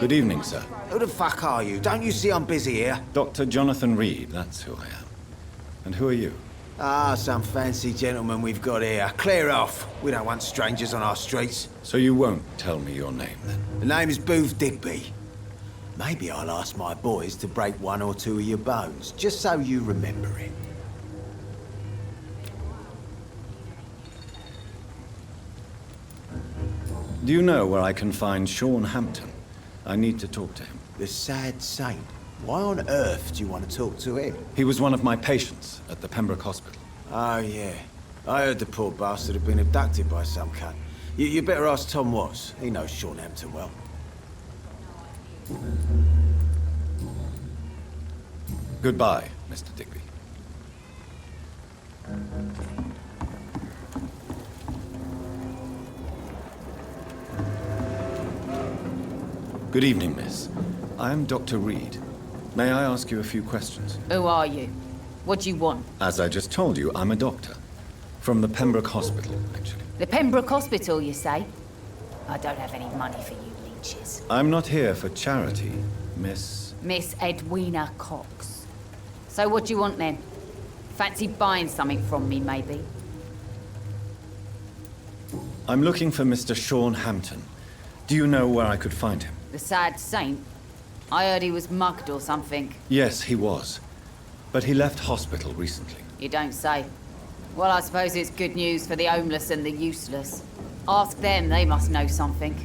Good evening, sir. Who the fuck are you? Don't you see I'm busy here? Dr. Jonathan Reed, that's who I am. And who are you? Ah, some fancy gentleman we've got here. Clear off. We don't want strangers on our streets. So you won't tell me your name, then? The name is Booth Digby. Maybe I'll ask my boys to break one or two of your bones, just so you remember it. Do you know where I can find Sean Hampton? I need to talk to him. The sad saint. Why on earth do you want to talk to him? He was one of my patients at the Pembroke Hospital. Oh, yeah. I heard the poor bastard had been abducted by some cunt. You better ask Tom Watts. He knows Sean Hampton well. Goodbye, Mr. Digby. Good evening, miss. I am Dr. Reed. May I ask you a few questions? Who are you? What do you want? As I just told you, I'm a doctor. From the Pembroke Hospital, actually. The Pembroke Hospital, you say? I don't have any money for you leeches. I'm not here for charity, Miss... Miss Edwina Cox. So what do you want then? Fancy buying something from me, maybe? I'm looking for Mr. Sean Hampton. Do you know where I could find him? The sad saint? I heard he was mugged or something. Yes, he was. But he left hospital recently. You don't say. Well, I suppose it's good news for the homeless and the useless. Ask them, they must know something.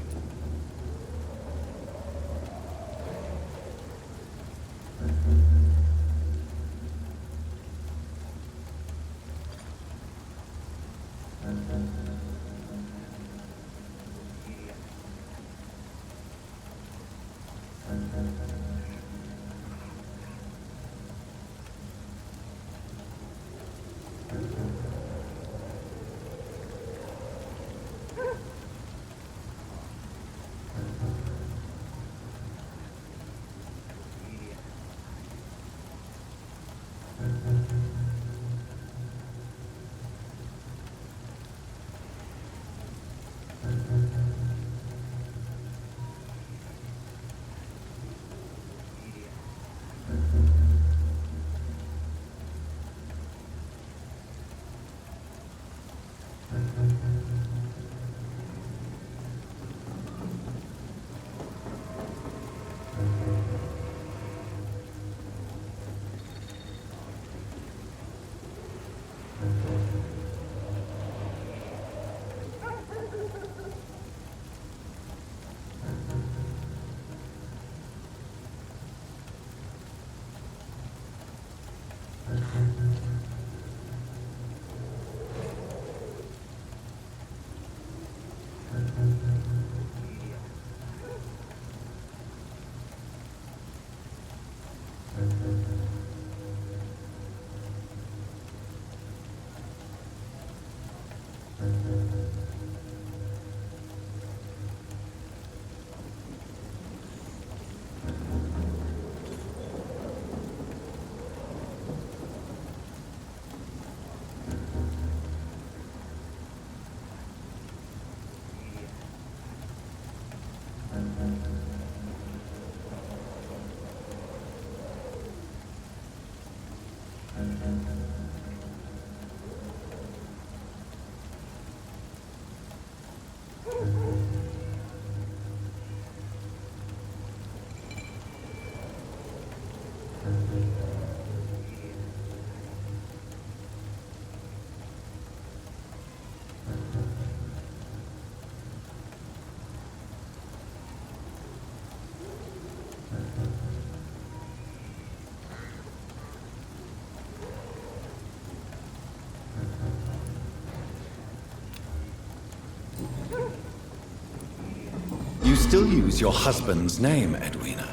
You still use your husband's name, Edwina.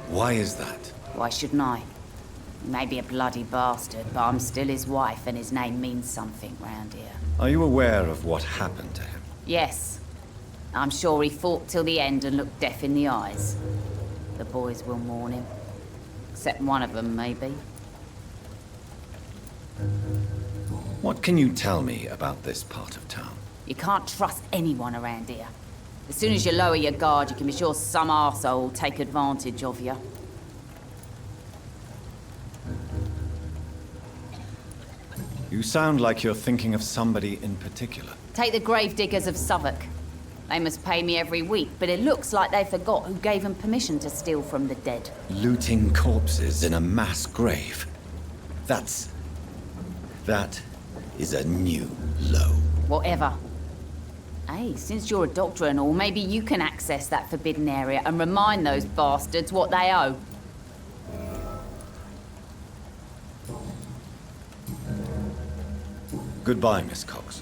Why is that? Why shouldn't I? He may be a bloody bastard, but I'm still his wife, and his name means something round here. Are you aware of what happened to him? Yes. I'm sure he fought till the end and looked death in the eyes. The boys will mourn him. Except one of them, maybe. What can you tell me about this part of town? You can't trust anyone around here. As soon as you lower your guard, you can be sure some arsehole will take advantage of you. You sound like you're thinking of somebody in particular. Take the gravediggers of Southwark. They must pay me every week, but it looks like they forgot who gave them permission to steal from the dead. Looting corpses in a mass grave. That is a new low. Whatever. Hey, since you're a doctor and all, maybe you can access that forbidden area and remind those bastards what they owe. Goodbye, Miss Cox.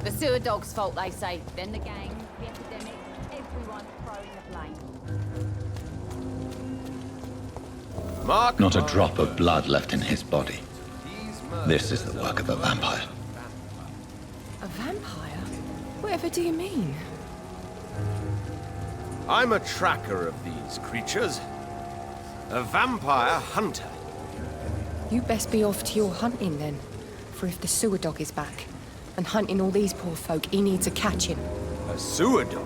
The sewer dog's fault, they say. Then the gang, the epidemic, everyone's throwing the blame. Not a drop of blood left in his body. This is the work of a vampire. A vampire? Whatever do you mean? I'm a tracker of these creatures. A vampire hunter. You best be off to your hunting then. For if the sewer dog is back, and hunting all these poor folk, he needs a catching. A sewer dog?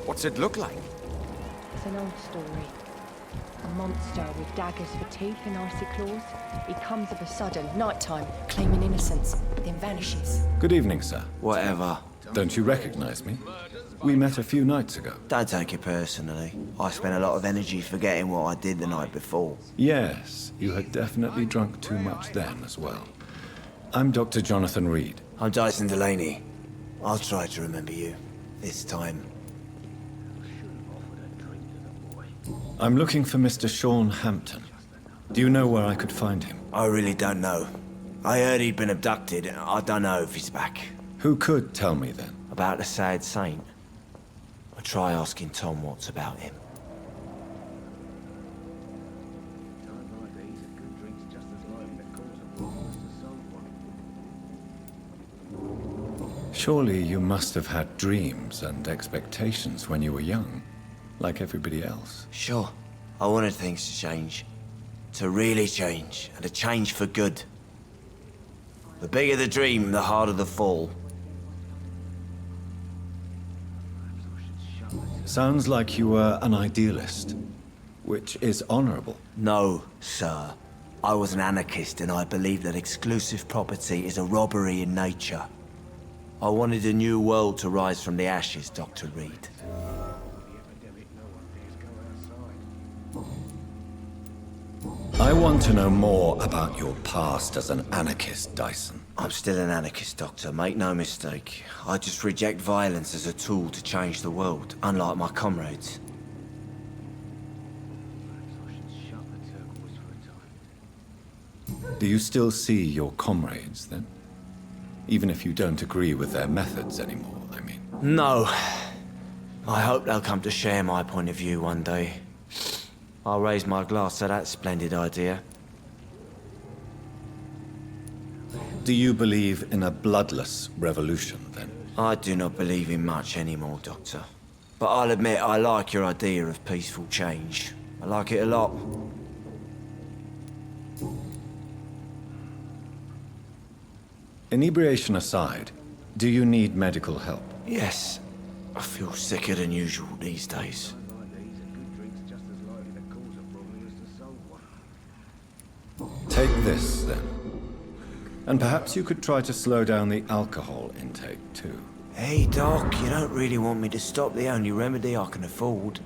What's it look like? It's an old story. A monster with daggers for teeth and icy claws. He comes of a sudden, nighttime, claiming innocence, then vanishes. Good evening, sir. Whatever. Don't you recognize me? We met a few nights ago. Don't take it personally. I spent a lot of energy forgetting what I did the night before. Yes, you had definitely drunk too much then as well. I'm Dr. Jonathan Reed. I'm Dyson Delaney. I'll try to remember you. This time. I'm looking for Mr. Sean Hampton. Do you know where I could find him? I really don't know. I heard he'd been abducted. I don't know if he's back. Who could tell me then? About the sad saint? I'll try asking Tom Watts about him. Surely you must have had dreams and expectations when you were young, like everybody else. Sure. I wanted things to change. To really change, and to change for good. The bigger the dream, the harder the fall. Sounds like you were an idealist, which is honorable. No, sir. I was an anarchist, and I believe that exclusive property is a robbery in nature. I wanted a new world to rise from the ashes, Dr. Reed. I want to know more about your past as an anarchist, Dyson. I'm still an anarchist, Doctor, make no mistake. I just reject violence as a tool to change the world, unlike my comrades. Do you still see your comrades, then? Even if you don't agree with their methods anymore, I mean. No. I hope they'll come to share my point of view one day. I'll raise my glass to that splendid idea. Do you believe in a bloodless revolution, then? I do not believe in much anymore, Doctor. But I'll admit I like your idea of peaceful change. I like it a lot. Inebriation aside, do you need medical help? Yes. I feel sicker than usual these days. Take this, then. And perhaps you could try to slow down the alcohol intake, too. Hey, Doc, you don't really want me to stop the only remedy I can afford.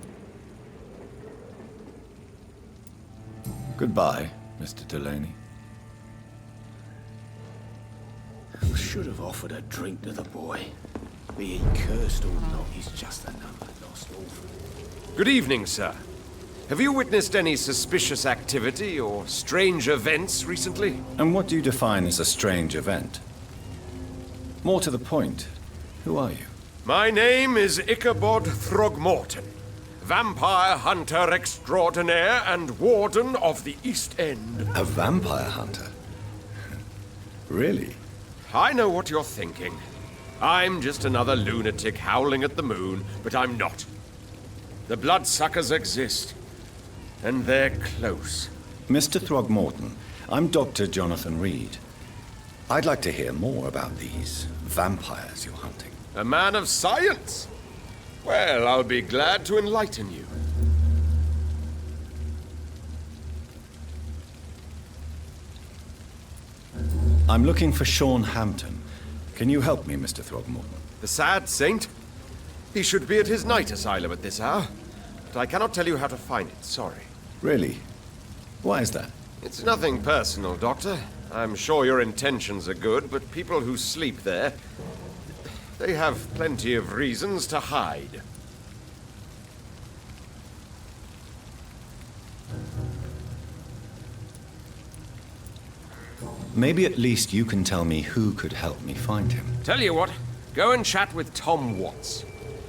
Goodbye, Mr. Delaney. I should have offered a drink to the boy. Be he cursed or not, he's just another lost orphan. Good evening, sir. Have you witnessed any suspicious activity or strange events recently? And what do you define as a strange event? More to the point, Who are you? My name is Ichabod Throgmorton, vampire hunter extraordinaire and warden of the East End. A vampire hunter? Really? I know what you're thinking. I'm just another lunatic howling at the moon, but I'm not. The bloodsuckers exist, and they're close. Mr. Throgmorton, I'm Dr. Jonathan Reed. I'd like to hear more about these vampires you're hunting. A man of science? Well, I'll be glad to enlighten you. I'm looking for Sean Hampton. Can you help me, Mr. Throgmorton? The sad saint? He should be at his night asylum at this hour, but I cannot tell you how to find it, sorry. Really? Why is that? It's nothing personal, Doctor. I'm sure your intentions are good, but people who sleep there, they have plenty of reasons to hide. Maybe at least you can tell me who could help me find him. Tell you what, go and chat with Tom Watts.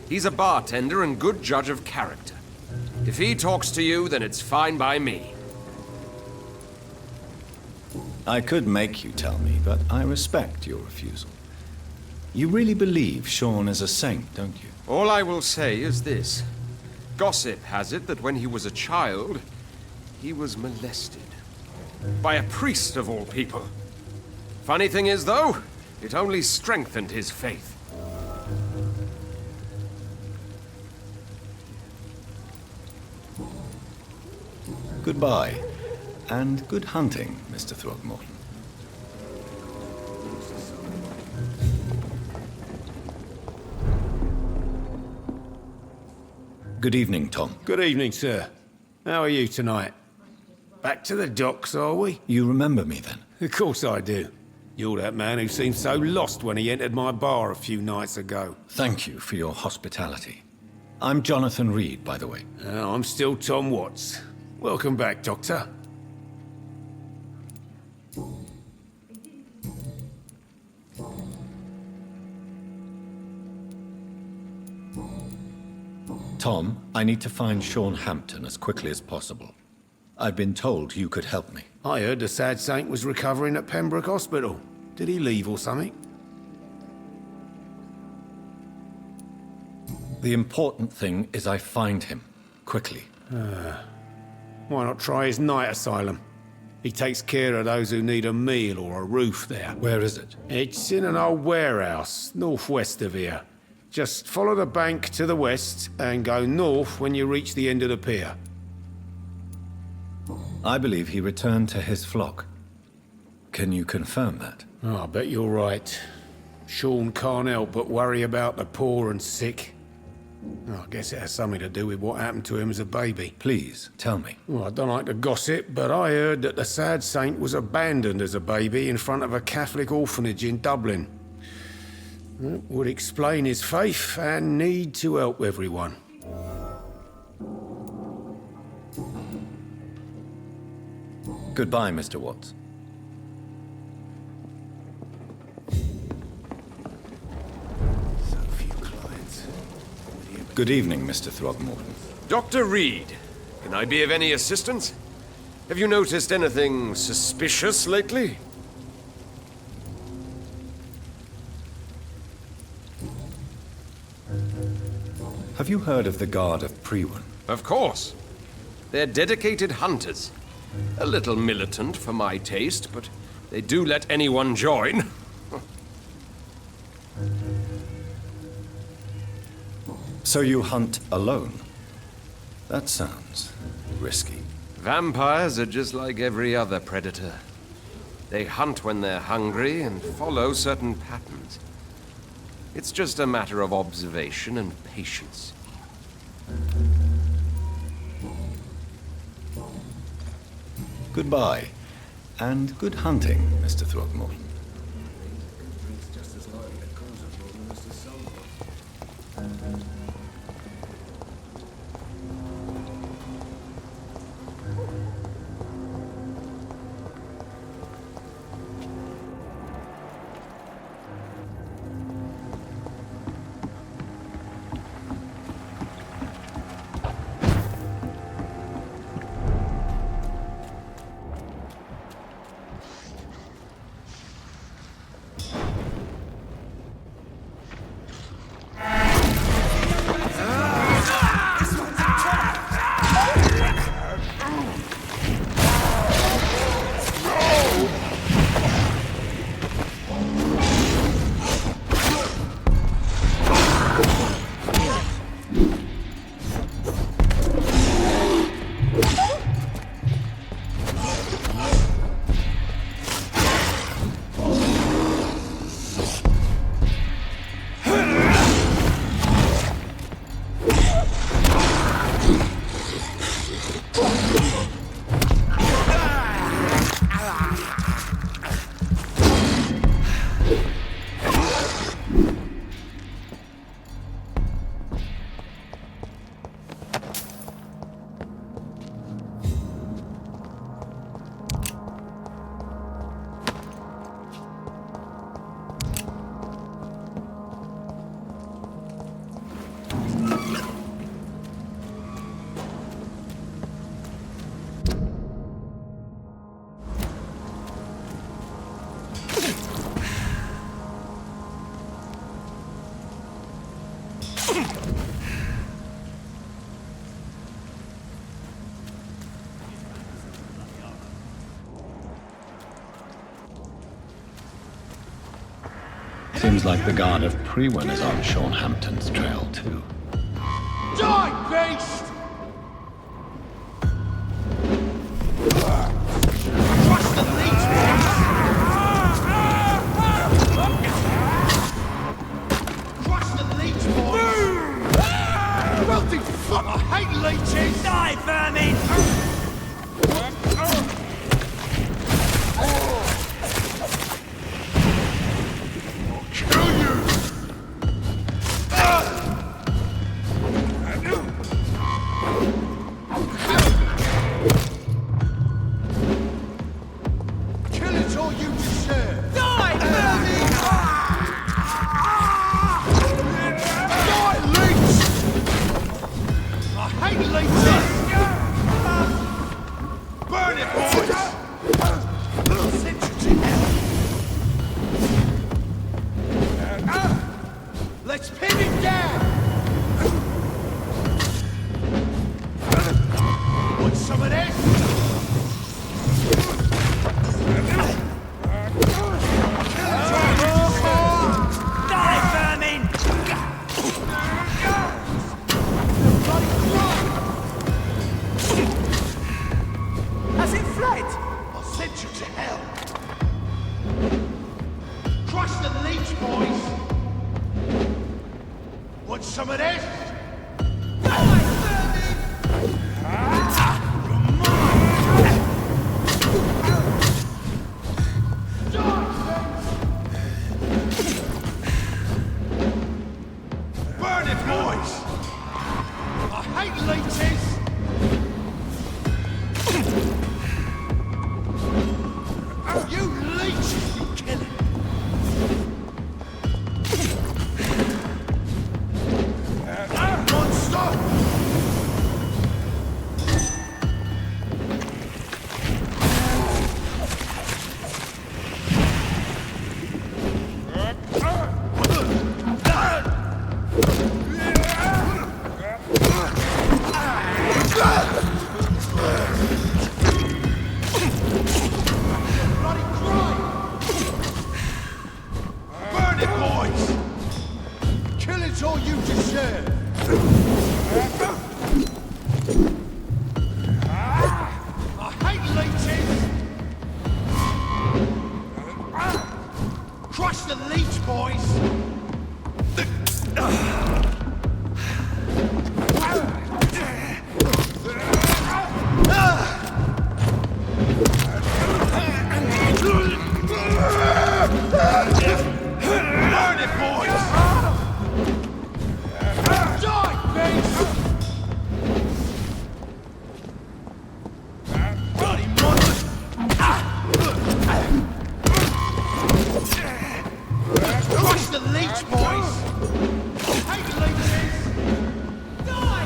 He's a bartender and good judge of character. If he talks to you, then it's fine by me. I could make you tell me, but I respect your refusal. You really believe Sean is a saint, don't you? All I will say is this. Gossip has it that when he was a child, he was molested. By a priest of all people. Funny thing is, though, it only strengthened his faith. Goodbye, and good hunting, Mr. Throgmorton. Good evening, Tom. Good evening, sir. How are you tonight? Back to the docks, are we? You remember me then? Of course I do. You're that man who seemed so lost when he entered my bar a few nights ago. Thank you for your hospitality. I'm Jonathan Reed, by the way. I'm still Tom Watts. Welcome back, Doctor. Tom, I need to find Sean Hampton as quickly as possible. I've been told you could help me. I heard the sad saint was recovering at Pembroke Hospital. Did he leave or something? The important thing is I find him, quickly. Why not try his night asylum? He takes care of those who need a meal or a roof there. Where is it? It's in an old warehouse, northwest of here. Just follow the bank to the west and go north when you reach the end of the pier. I believe he returned to his flock. Can you confirm that? Oh, I bet you're right. Sean can't help but worry about the poor and sick. Oh, I guess it has something to do with what happened to him as a baby. Please, tell me. Well, I don't like to gossip, but I heard that the sad saint was abandoned as a baby in front of a Catholic orphanage in Dublin. That would explain his faith and need to help everyone. Goodbye, Mr. Watts. So few clients. Good evening, Mr. Throgmorton. Dr. Reed, can I be of any assistance? Have you noticed anything suspicious lately? Have you heard of the Guard of Priwen? Of course. They're dedicated hunters. A little militant for my taste, but they do let anyone join. So you hunt alone? That sounds risky. Vampires are just like every other predator. They hunt when they're hungry and follow certain patterns. It's just a matter of observation and patience. Goodbye, and good hunting, Mr. Throgmorton. Seems like the god of Prewin is on Sean Hampton's trail, too. Die, beast! Trust the leech, boys! Trust the leech, boys! Wealthy fuck! I hate leeches! Die, vermin! Let's pin him down! Want some of this? Die, vermin! Has it fled? I'll send you to hell. Crush the leech, boys! Want some of this? Burn it, boys! I hate leeches! You leeches, you kill it! All you deserve. I hate leeches. Crush the leech, boys. Burn it, boys. Crush the leech, boys! Hate leeches! Die,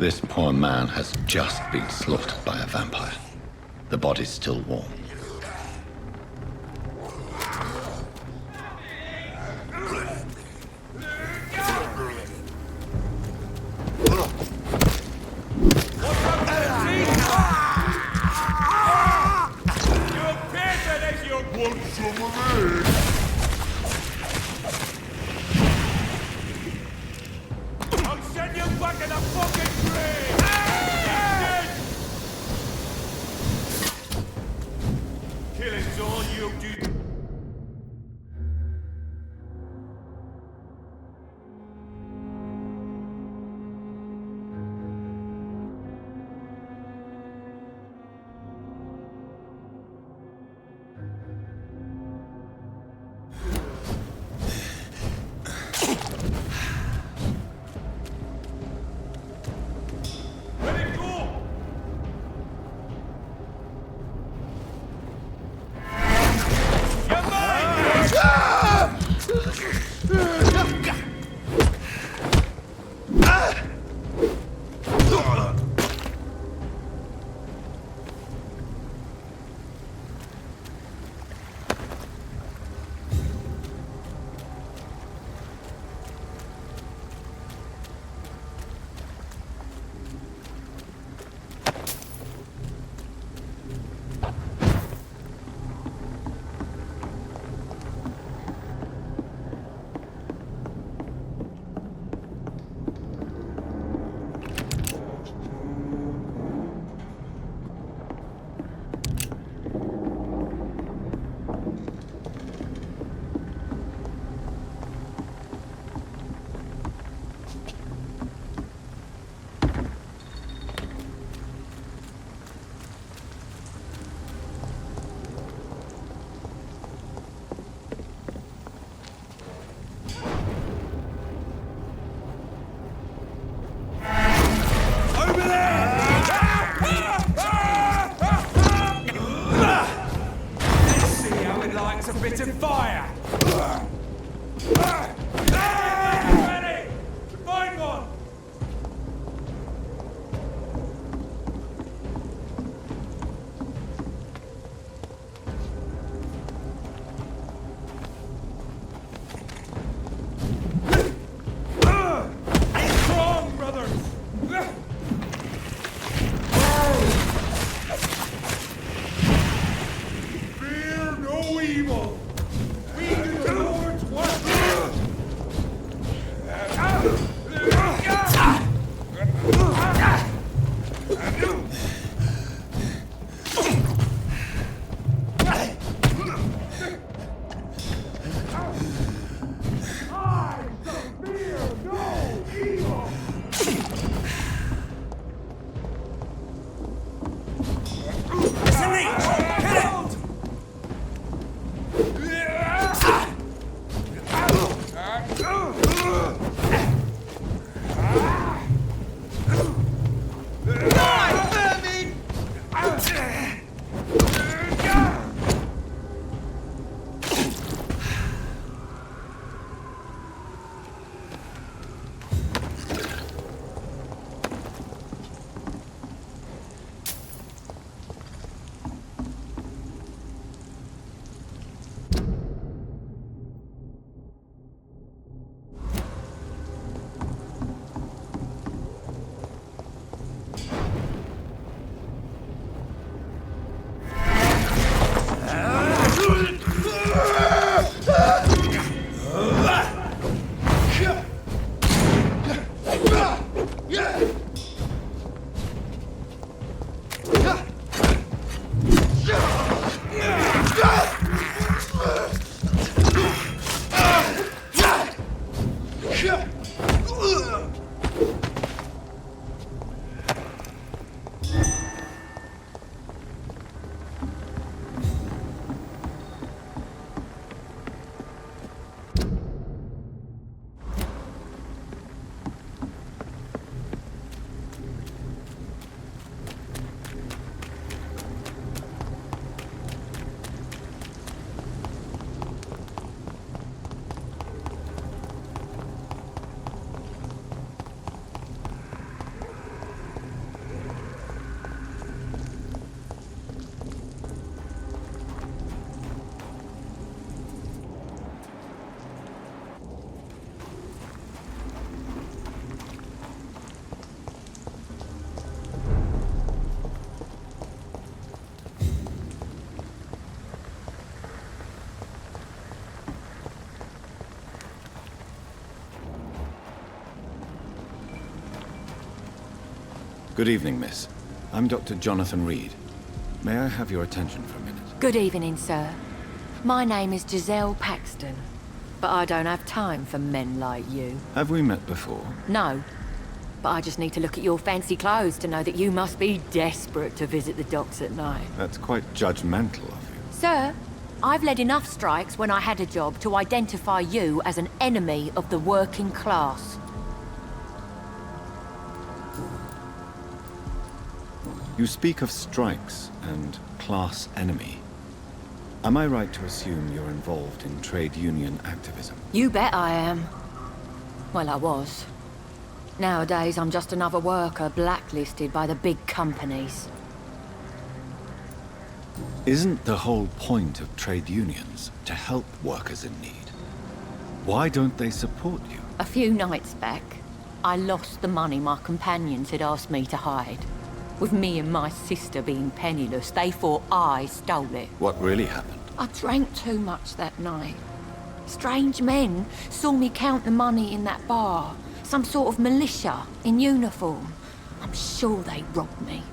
This poor man has just been slaughtered by a vampire. The body's still warm. I'll send you back in the fucking grave! Good evening, miss. I'm Dr. Jonathan Reed. May I have your attention for a minute? Good evening, sir. My name is Giselle Paxton, but I don't have time for men like you. Have we met before? No, but I just need to look at your fancy clothes to know that you must be desperate to visit the docks at night. That's quite judgmental of you. Sir, I've led enough strikes when I had a job to identify you as an enemy of the working class. You speak of strikes and class enemy. Am I right to assume you're involved in trade union activism? You bet I am. Well, I was. Nowadays, I'm just another worker blacklisted by the big companies. Isn't the whole point of trade unions to help workers in need? Why don't they support you? A few nights back, I lost the money my companions had asked me to hide. With me and my sister being penniless, they thought I stole it. What really happened? I drank too much that night. Strange men saw me count the money in that bar. Some sort of militia in uniform. I'm sure they robbed me.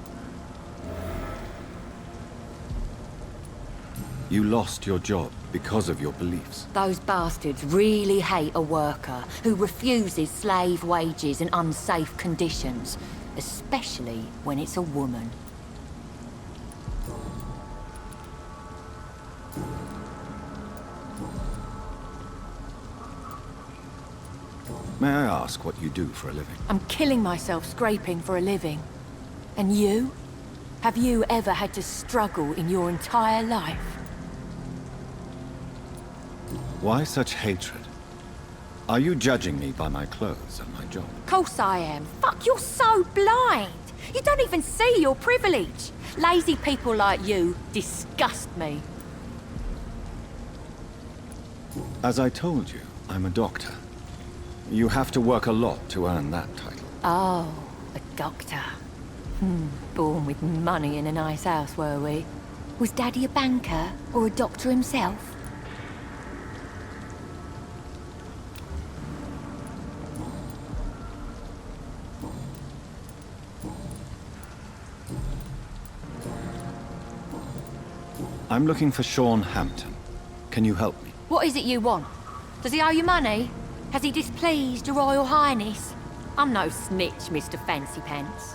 You lost your job because of your beliefs. Those bastards really hate a worker who refuses slave wages and unsafe conditions. Especially when it's a woman. May I ask what you do for a living? I'm killing myself scraping for a living. And you? Have you ever had to struggle in your entire life? Why such hatred? Are you judging me by my clothes and my job? Course I am. Fuck, you're so blind. You don't even see your privilege. Lazy people like you disgust me. As I told you, I'm a doctor. You have to work a lot to earn that title. Oh, a doctor. Born with money in a nice house, were we? Was Daddy a banker or a doctor himself? I'm looking for Sean Hampton. Can you help me? What is it you want? Does he owe you money? Has he displeased your Royal Highness? I'm no snitch, Mr. Fancy Pants.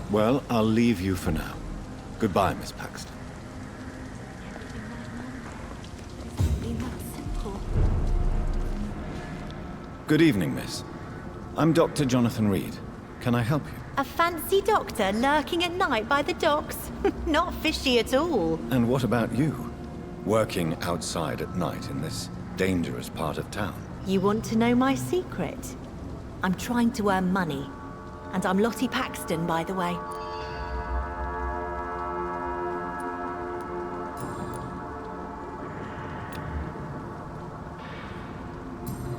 Well, I'll leave you for now. Goodbye, Miss Paxton. Good evening, miss. I'm Dr. Jonathan Reed. Can I help you? A fancy doctor lurking at night by the docks? Not fishy at all. And what about you? Working outside at night in this dangerous part of town? You want to know my secret? I'm trying to earn money. And I'm Lottie Paxton, by the way.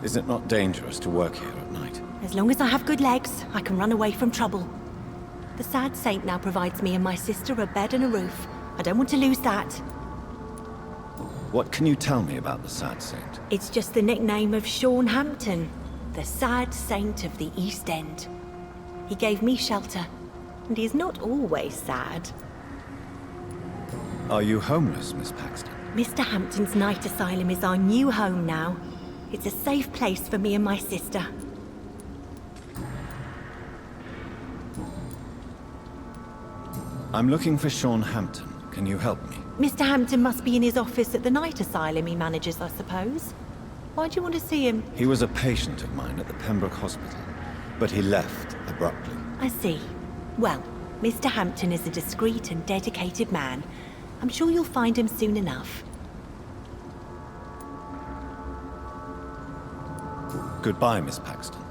Is it not dangerous to work here at night? As long as I have good legs, I can run away from trouble. The sad saint now provides me and my sister a bed and a roof. I don't want to lose that. What can you tell me about the Sad Saint? It's just the nickname of Sean Hampton, the sad saint of the East End. He gave me shelter, and he is not always sad. Are you homeless, Miss Paxton? Mr. Hampton's night asylum is our new home now. It's a safe place for me and my sister. I'm looking for Sean Hampton. Can you help me? Mr. Hampton must be in his office at the night asylum he manages, I suppose. Why do you want to see him? He was a patient of mine at the Pembroke Hospital, but he left abruptly. I see. Well, Mr. Hampton is a discreet and dedicated man. I'm sure you'll find him soon enough. Goodbye, Miss Paxton.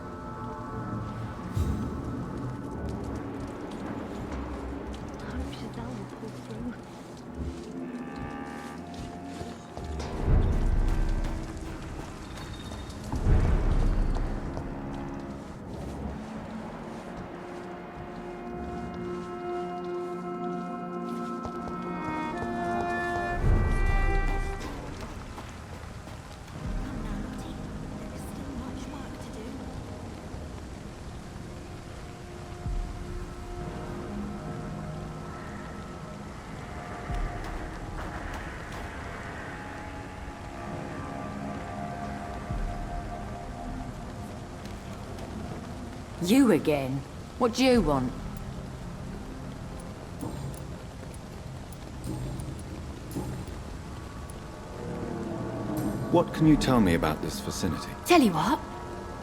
You again? What do you want? What can you tell me about this vicinity? Tell you what,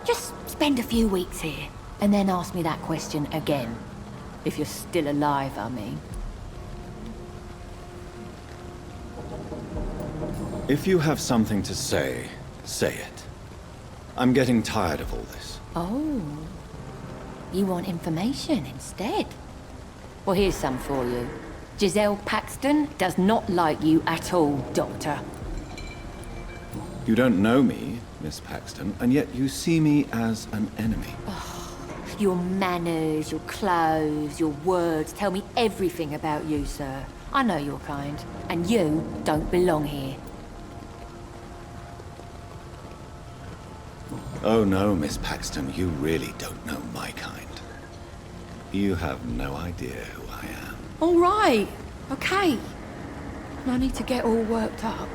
just spend a few weeks here, and then ask me that question again. If you're still alive, I mean. If you have something to say, say it. I'm getting tired of all this. Oh. You want information instead? Well, here's some for you. Giselle Paxton does not like you at all, Doctor. You don't know me, Miss Paxton, and yet you see me as an enemy. Your manners, your clothes, your words tell me everything about you, sir. I know your kind, and you don't belong here. Oh no, Miss Paxton, you really don't know my kind. You have no idea who I am. All right, okay. No need to get all worked up.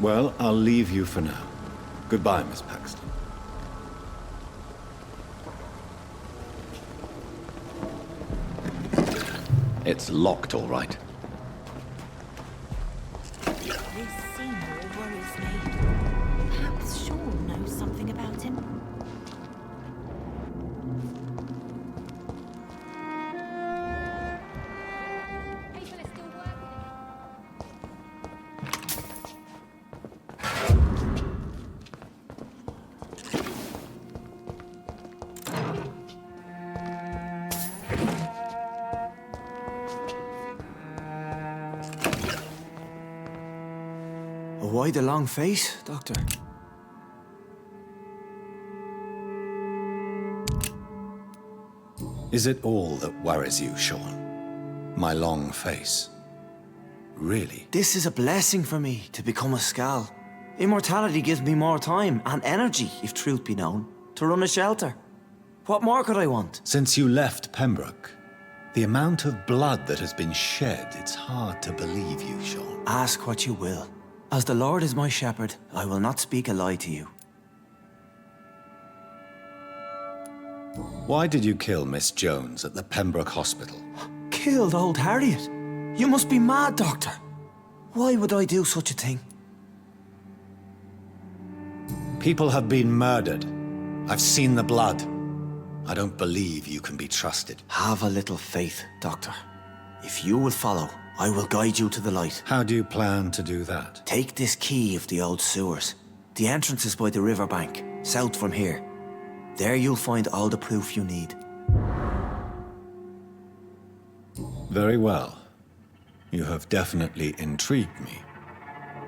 Well, I'll leave you for now. Goodbye, Miss Paxton. It's locked, all right. This Seymour worries me. Perhaps Sean knows something about him. Why the long face, Doctor? Is it all that worries you, Sean? My long face? Really? This is a blessing for me, to become a skal. Immortality gives me more time and energy, if truth be known, to run a shelter. What more could I want? Since you left Pembroke, the amount of blood that has been shed, it's hard to believe you, Sean. Ask what you will. As the Lord is my shepherd, I will not speak a lie to you. Why did you kill Miss Jones at the Pembroke Hospital? Killed old Harriet? You must be mad, Doctor. Why would I do such a thing? People have been murdered. I've seen the blood. I don't believe you can be trusted. Have a little faith, Doctor. If you will follow, I will guide you to the light. How do you plan to do that? Take this key of the old sewers. The entrance is by the riverbank, south from here. There you'll find all the proof you need. Very well. You have definitely intrigued me.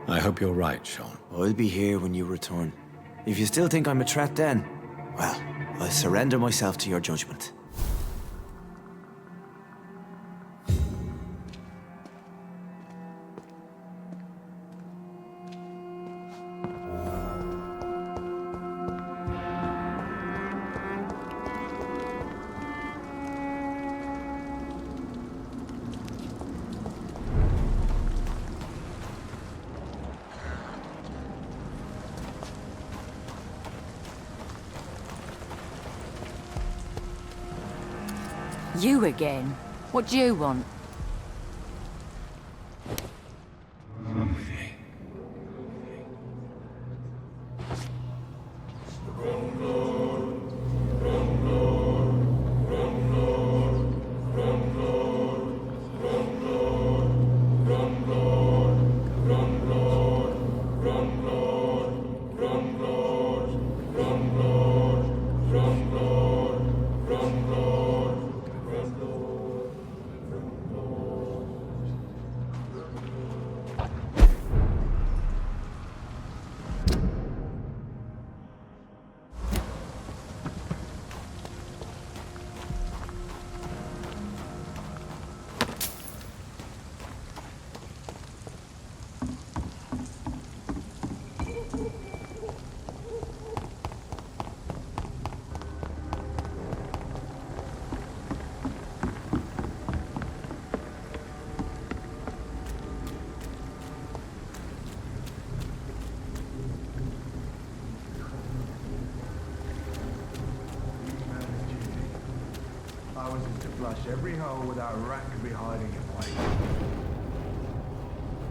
I hope you're right, Sean. I'll be here when you return. If you still think I'm a threat then, well, I'll surrender myself to your judgment. You again? What do you want? houses to flush every hole without a rat could be hiding in plain.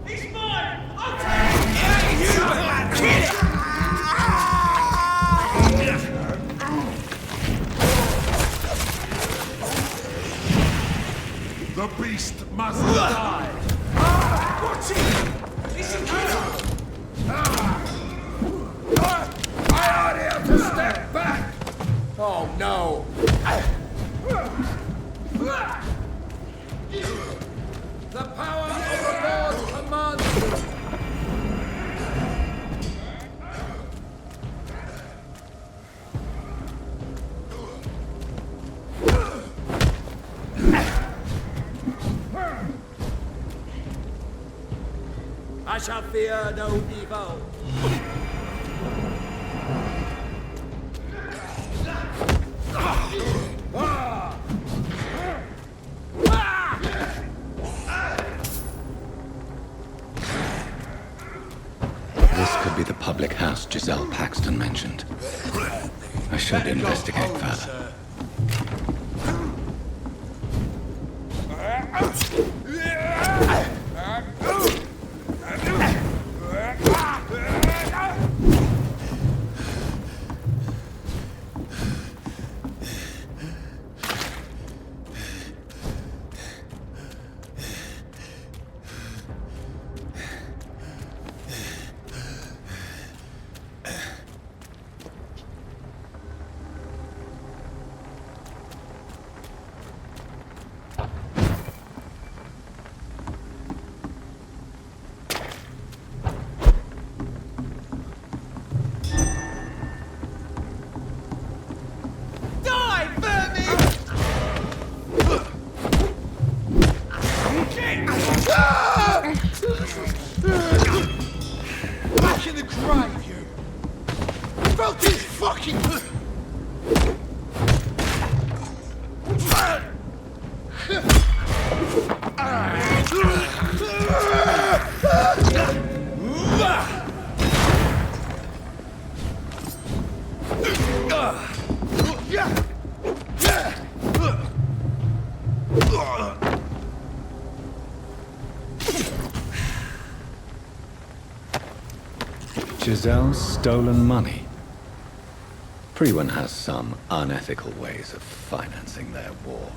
He's mine! I'll take it! The beast must die! Watch it! It's a killer! I ought to step back! Oh no! The power of the Lord commands me! I shall fear no evil. This could be the public house Giselle Paxton mentioned. I should investigate further. Back in the grave, you! Felt his fucking... Giselle's stolen money. Priwen has some unethical ways of financing their war.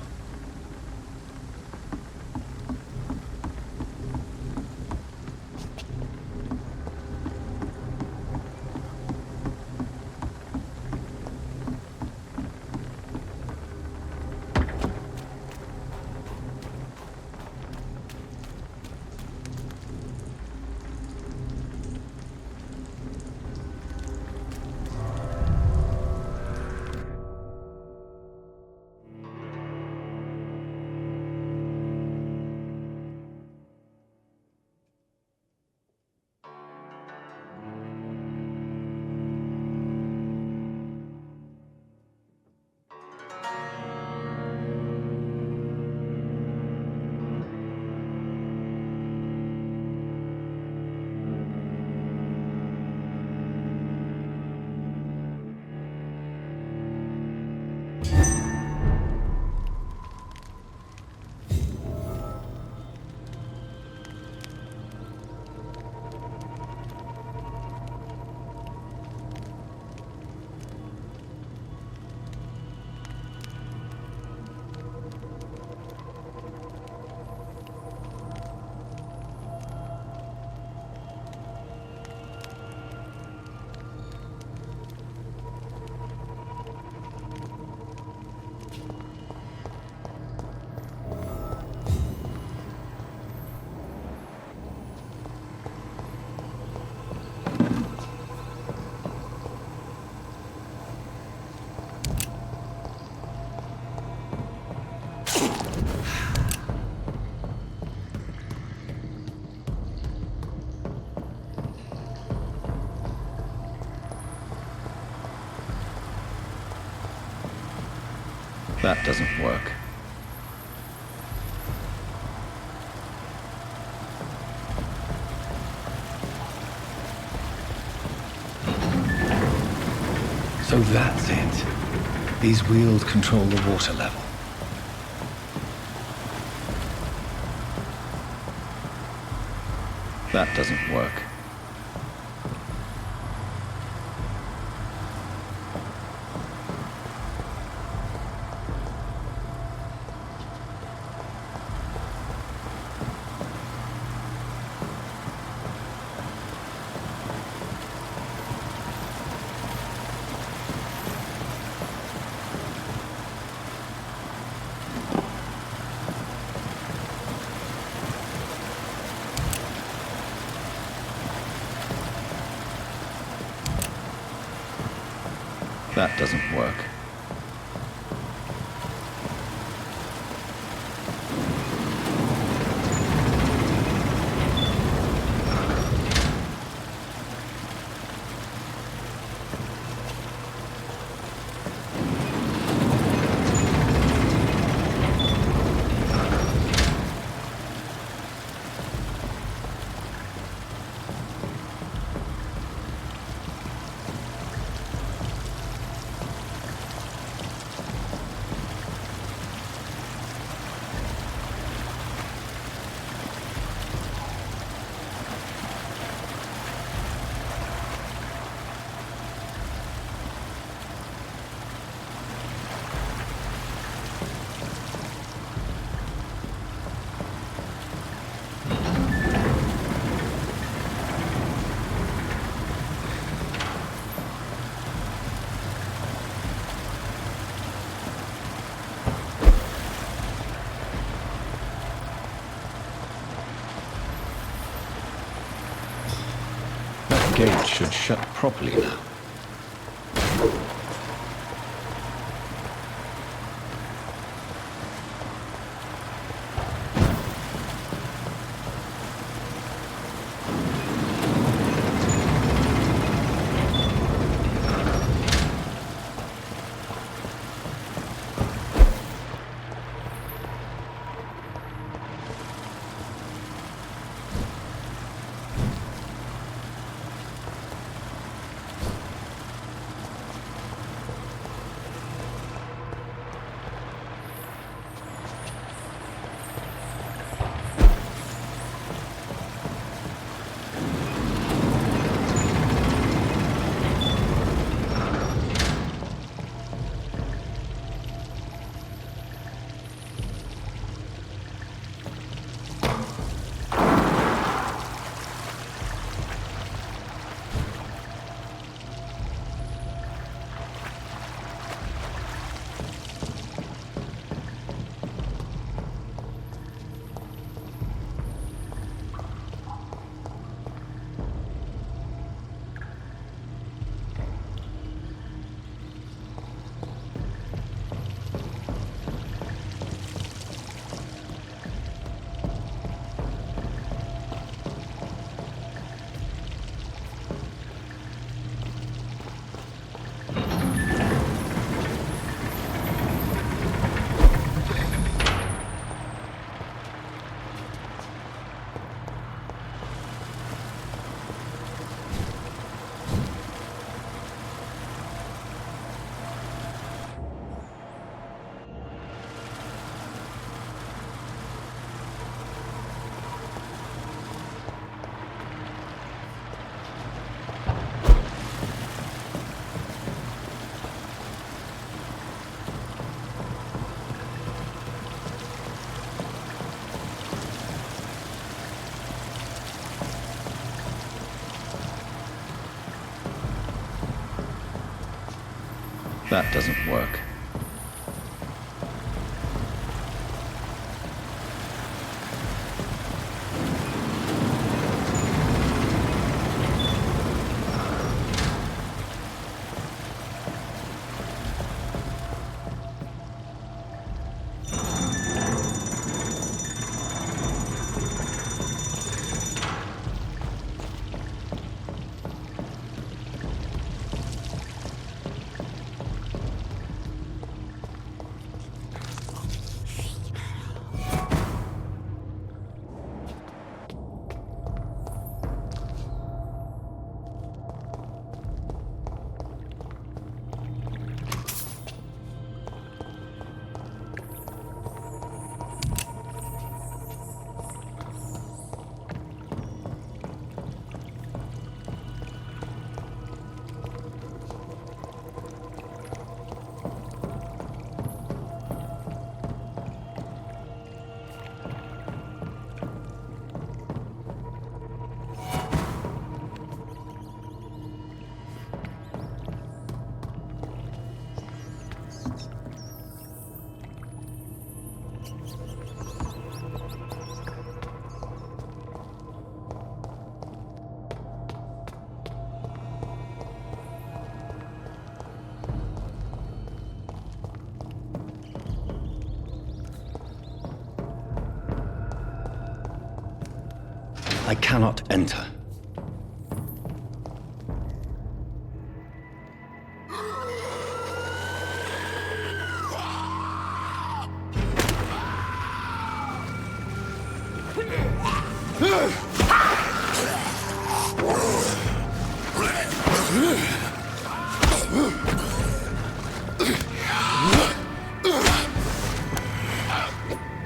That doesn't work. So that's it. These wheels control the water level. That doesn't work. That doesn't work. The gate should shut properly now. That doesn't work. I cannot enter.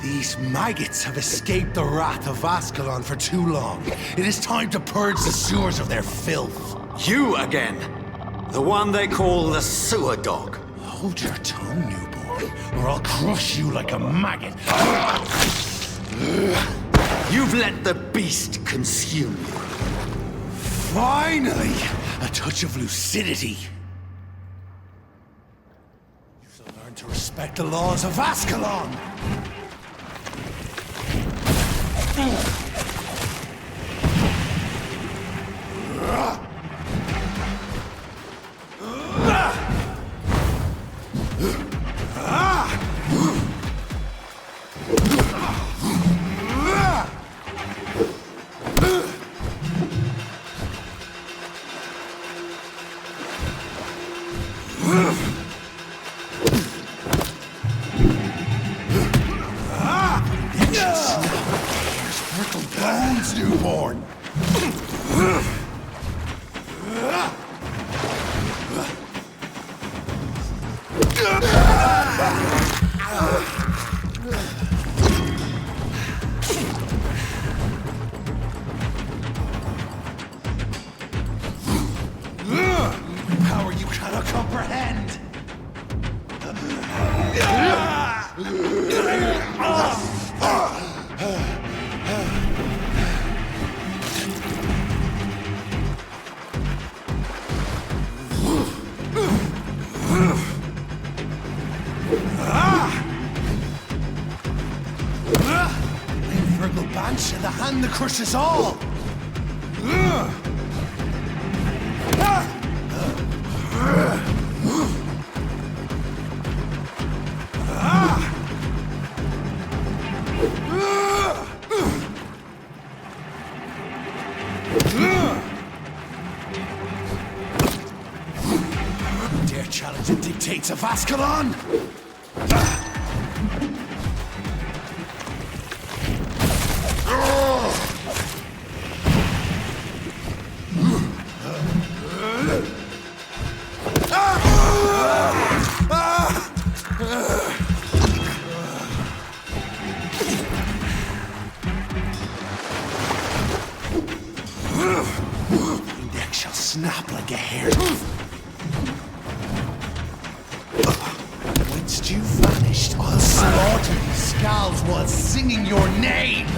These maggots have escaped the wrath of Ascalon for too long. It is time to purge the sewers of their filth. You again! The one they call the sewer dog. Hold your tongue, newborn, or I'll crush you like a maggot. You've let the beast consume you. Finally! A touch of lucidity. You shall learn to respect the laws of Ascalon! Newborn! Power you cannot comprehend! Infernal Banshee, the hand that crushes all! Dare challenge the dictates of Ascalon? Neck shall snap like a hair. Whence you vanished, I'll slaughter these skals while singing your name!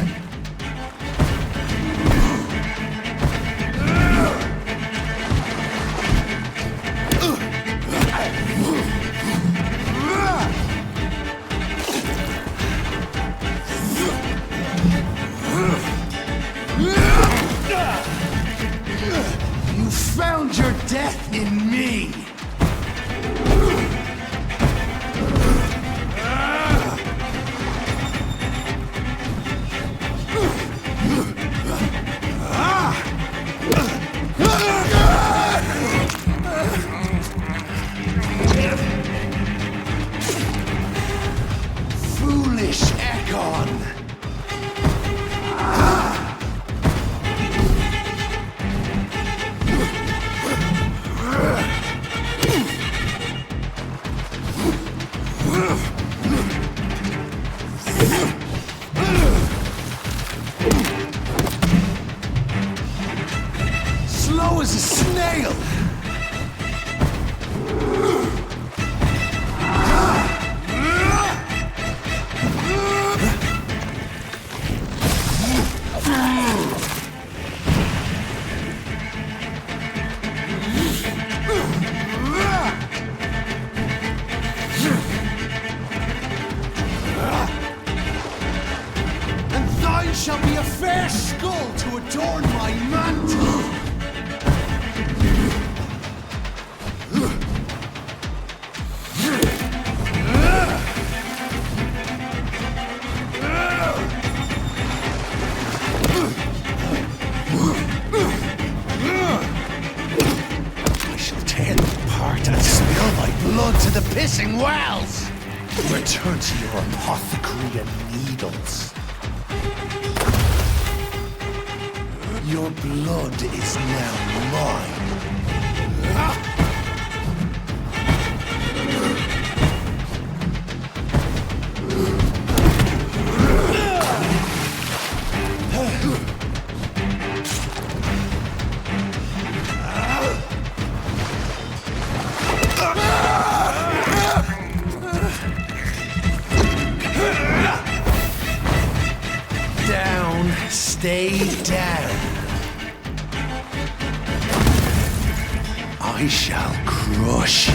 You found your death in me! Foolish Ekon! Slow as a snail! And thine shall be a fair skull to adorn my mantle! burning wells! Return to your apothecary and needles. Your blood is now mine. Down, stay down. I shall crush you.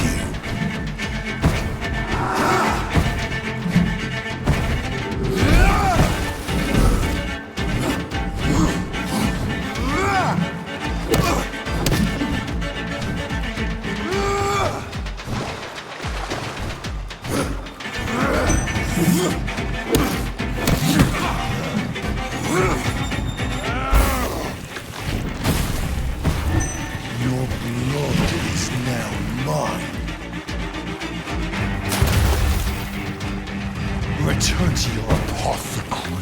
Your blood is now mine. Return to your apothecary.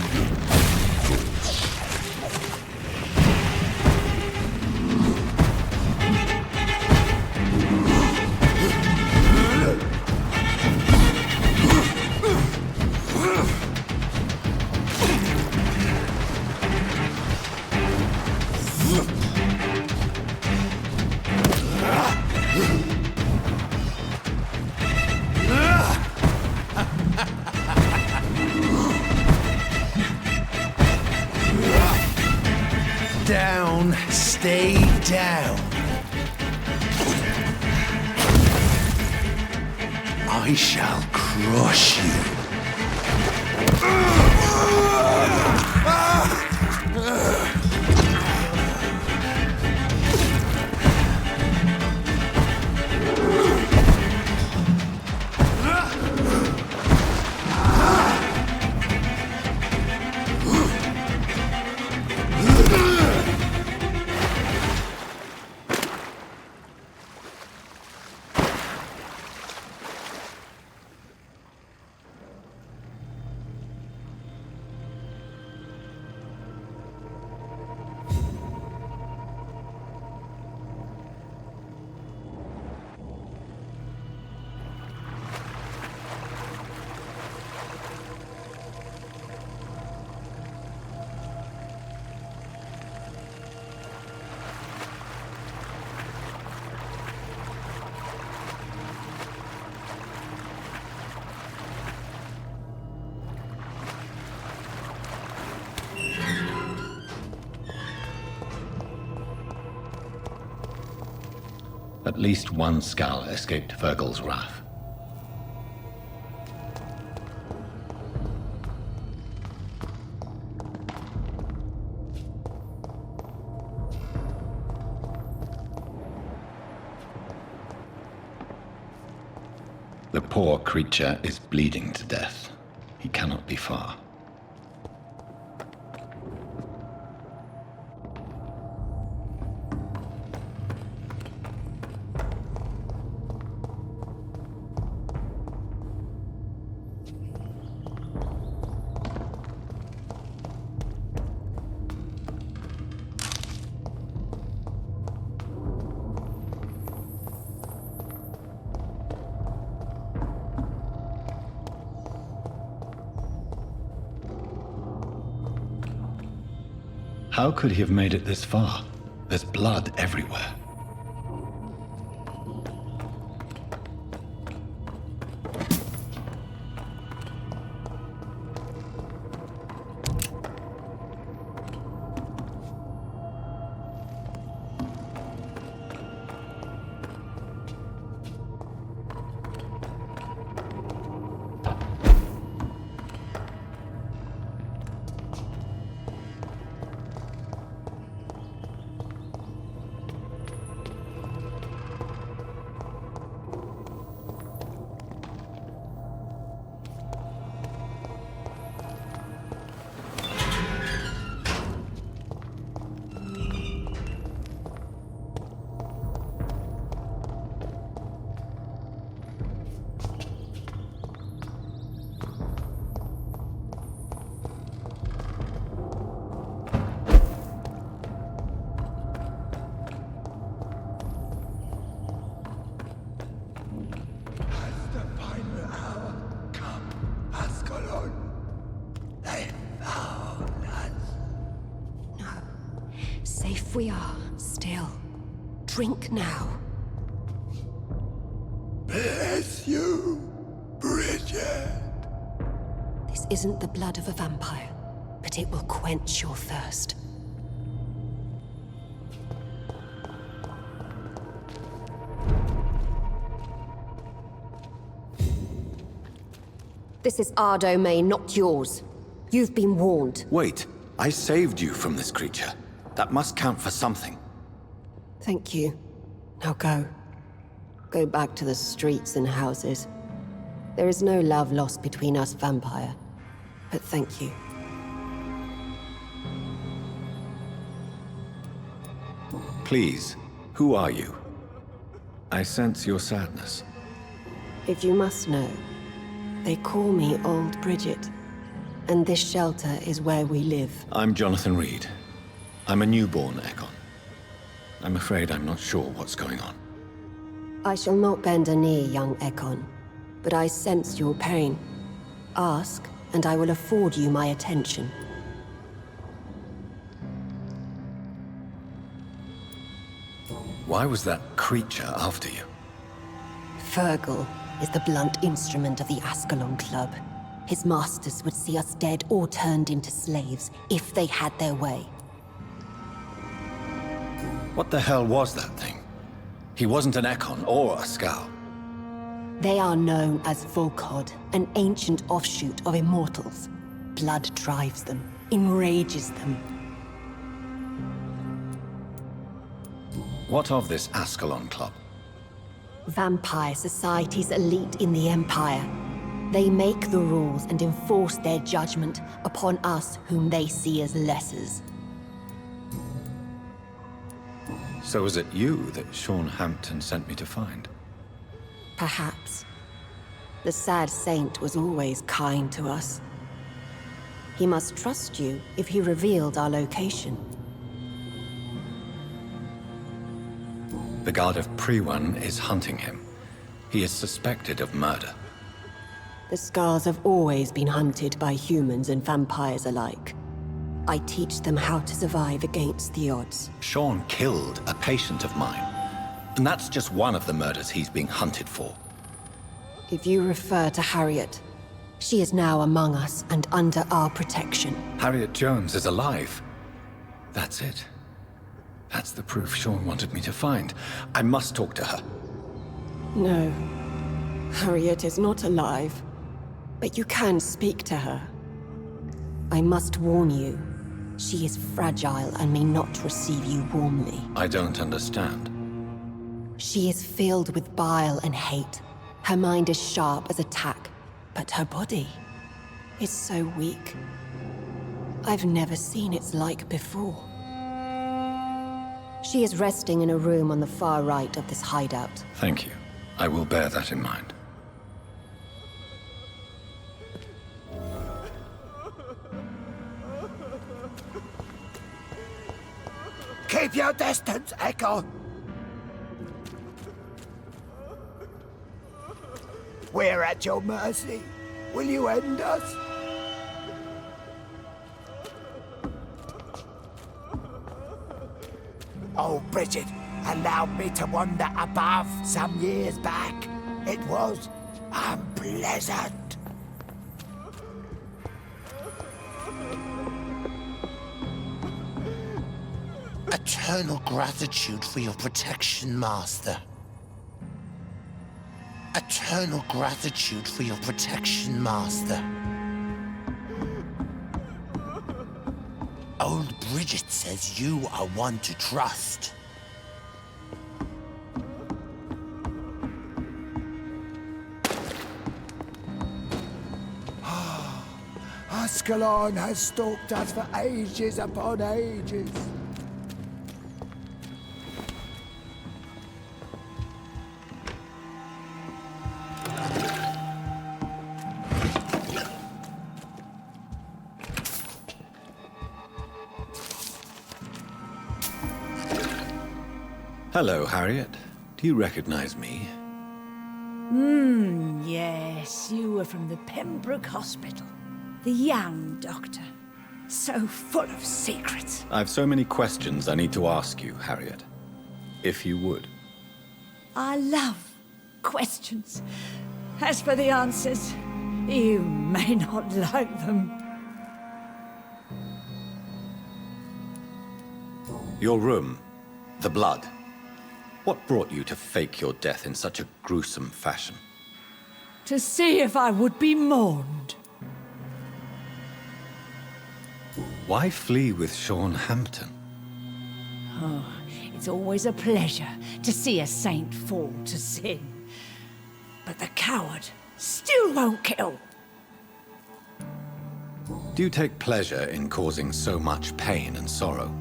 Down, stay down. I shall crush you. At least one skal escaped Virgil's wrath. The poor creature is bleeding to death. He cannot be far. How could he have made it this far? There's blood everywhere. we are, still. Drink now. Bless you, Bridget. This isn't the blood of a vampire, but it will quench your thirst. This is our domain, not yours. You've been warned. Wait, I saved you from this creature. That must count for something. Thank you. Now go. Go back to the streets and houses. There is no love lost between us, Vampire. But thank you. Please, who are you? I sense your sadness. If you must know, they call me Old Bridget. And this shelter is where we live. I'm Jonathan Reed. I'm a newborn Ekon. I'm afraid I'm not sure what's going on. I shall not bend a knee, young Ekon. But I sense your pain. Ask, and I will afford you my attention. Why was that creature after you? Fergal is the blunt instrument of the Ascalon Club. His masters would see us dead or turned into slaves, if they had their way. What the hell was that thing? He wasn't an Ekon or a Skal. They are known as Volkod, an ancient offshoot of immortals. Blood drives them, enrages them. What of this Ascalon Club? Vampire society's elite in the Empire. They make the rules and enforce their judgment upon us whom they see as lessers. So was it you that Sean Hampton sent me to find? Perhaps. The sad saint was always kind to us. He must trust you if he revealed our location. The Guard of Prewan is hunting him. He is suspected of murder. The Skals have always been hunted by humans and vampires alike. I teach them how to survive against the odds. Sean killed a patient of mine. And that's just one of the murders he's being hunted for. If you refer to Harriet, she is now among us and under our protection. Harriet Jones is alive. That's it. That's the proof Sean wanted me to find. I must talk to her. No. Harriet is not alive. But you can speak to her. I must warn you. She is fragile and may not receive you warmly. I don't understand. She is filled with bile and hate. Her mind is sharp as a tack, but her body is so weak. I've never seen its like before. She is resting in a room on the far right of this hideout. Thank you. I will bear that in mind. Keep your distance, Echo. We're at your mercy. Will you end us? Oh, Bridget allowed me to wander above some years back. It was unpleasant. Eternal gratitude for your protection, Master. Eternal gratitude for your protection, Master. Old Bridget says you are one to trust. Ascalon has stalked us for ages upon ages. Hello, Harriet. Do you recognize me? Yes, you were from the Pembroke Hospital. The young doctor. So full of secrets. I've so many questions I need to ask you, Harriet. If you would. I love questions. As for the answers, you may not like them. Your room. The blood. What brought you to fake your death in such a gruesome fashion? To see if I would be mourned. Why flee with Sean Hampton? Oh, it's always a pleasure to see a saint fall to sin. But the coward still won't kill. Do you take pleasure in causing so much pain and sorrow?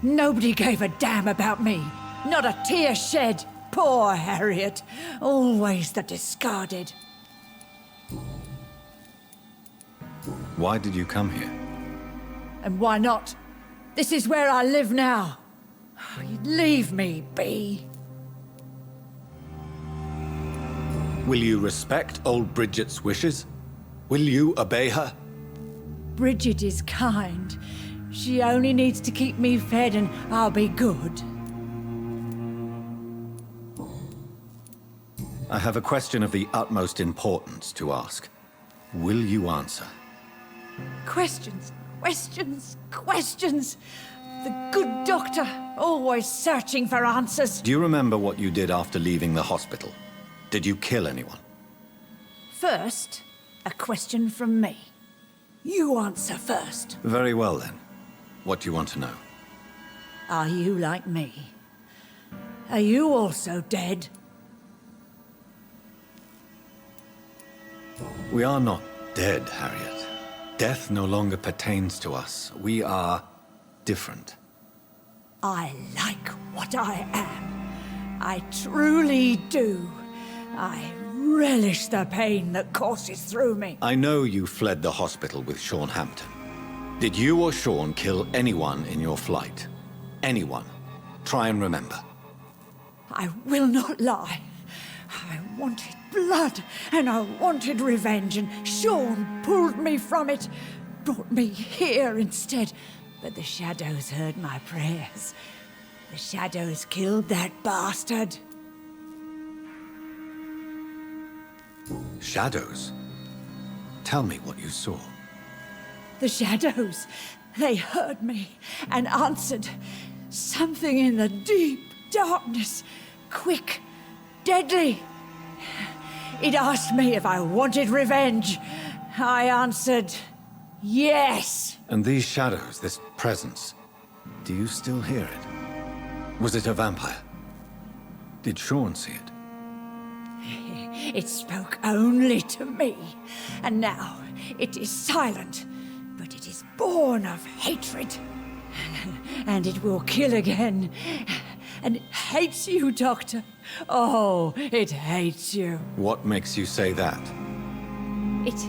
Nobody gave a damn about me. Not a tear shed. Poor Harriet. Always the discarded. Why did you come here? And why not? This is where I live now. Leave me be. Will you respect old Bridget's wishes? Will you obey her? Bridget is kind. She only needs to keep me fed and I'll be good. I have a question of the utmost importance to ask. Will you answer? Questions, questions, questions. The good doctor, always searching for answers. Do you remember what you did after leaving the hospital? Did you kill anyone? First, a question from me. You answer first. Very well then. What do you want to know? Are you like me? Are you also dead? We are not dead, Harriet. Death no longer pertains to us. We are different. I like what I am. I truly do. I relish the pain that courses through me. I know you fled the hospital with Sean Hampton. Did you or Sean kill anyone in your flight? Anyone? Try and remember. I will not lie. I wanted blood, and I wanted revenge, and Sean pulled me from it, brought me here instead. But the shadows heard my prayers. The shadows killed that bastard. Shadows? Tell me what you saw. The shadows, they heard me and answered. Something in the deep darkness, quick, deadly. It asked me if I wanted revenge. I answered, yes. And these shadows, this presence, do you still hear it? Was it a vampire? Did Sean see it? It spoke only to me, and now it is silent, but it is born of hatred. And it will kill again. And it hates you, Doctor. Oh, it hates you. What makes you say that? It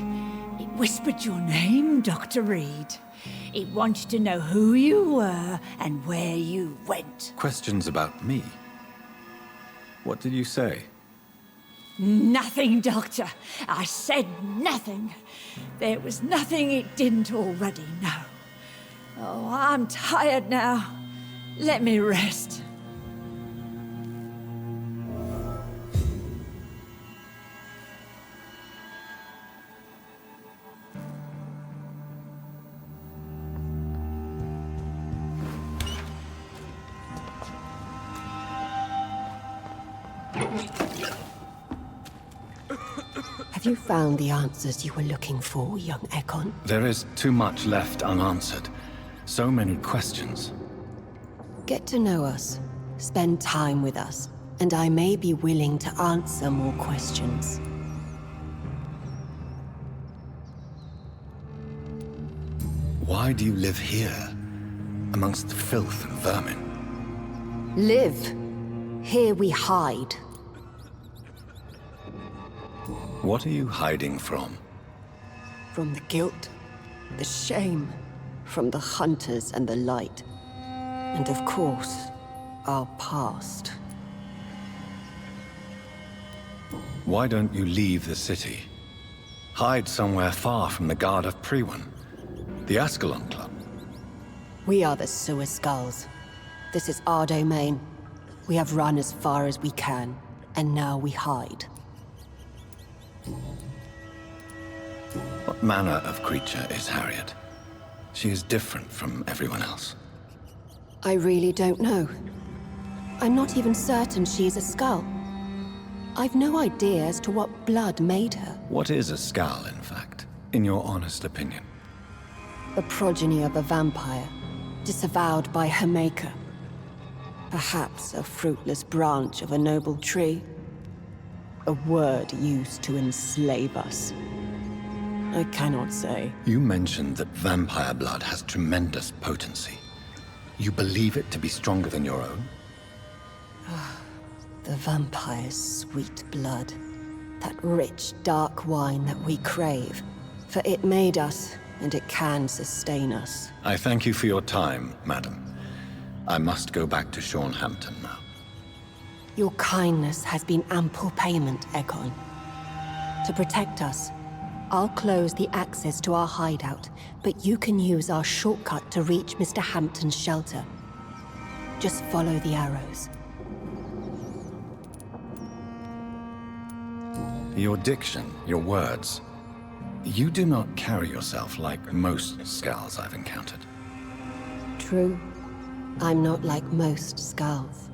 whispered your name, Dr. Reed. It wanted to know who you were and where you went. Questions about me? What did you say? Nothing, Doctor. I said nothing. There was nothing it didn't already know. Oh, I'm tired now. Let me rest. Have you found the answers you were looking for, young Ekon? There is too much left unanswered. So many questions. Get to know us. Spend time with us. And I may be willing to answer more questions. Why do you live here? Amongst the filth and vermin? Live. Here we hide. What are you hiding from? From the guilt, the shame, from the hunters and the light. And of course, our past. Why don't you leave the city? Hide somewhere far from the Guard of Priwen. The Ascalon Club? We are the sewer skulls. This is our domain. We have run as far as we can, and now we hide. What manner of creature is Harriet? She is different from everyone else. I really don't know. I'm not even certain she's a skull. I've no idea as to what blood made her. What is a skull, in fact, in your honest opinion? The progeny of a vampire, disavowed by her maker. Perhaps a fruitless branch of a noble tree. A word used to enslave us. I cannot say. You mentioned that vampire blood has tremendous potency. You believe it to be stronger than your own? The vampire's sweet blood. That rich, dark wine that we crave. For it made us, and it can sustain us. I thank you for your time, madam. I must go back to Hampton now. Your kindness has been ample payment, Egon. To protect us, I'll close the access to our hideout, but you can use our shortcut to reach Mr. Hampton's shelter. Just follow the arrows. Your diction, your words. You do not carry yourself like most skals I've encountered. True. I'm not like most skals.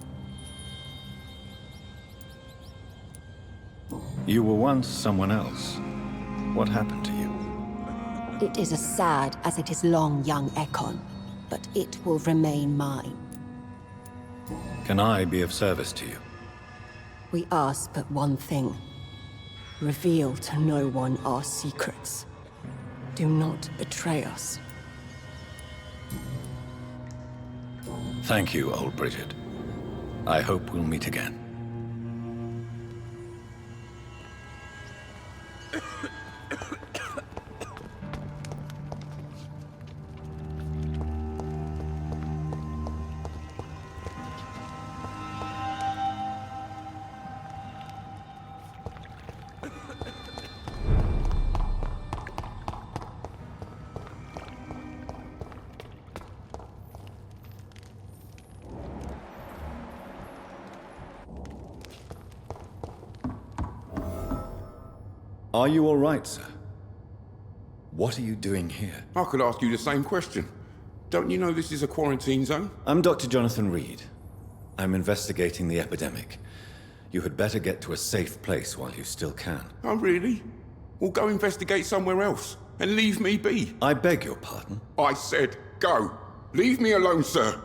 You were once someone else. What happened to you? It is as sad as it is long, young Ekon, but it will remain mine. Can I be of service to you? We ask but one thing. Reveal to no one our secrets. Do not betray us. Thank you, old Bridget. I hope we'll meet again. Are you all right, sir? What are you doing here? I could ask you the same question. Don't you know this is a quarantine zone? I'm Dr. Jonathan Reed. I'm investigating the epidemic. You had better get to a safe place while you still can. Oh, really? Well, go investigate somewhere else and leave me be. I beg your pardon? I said go. Leave me alone, sir.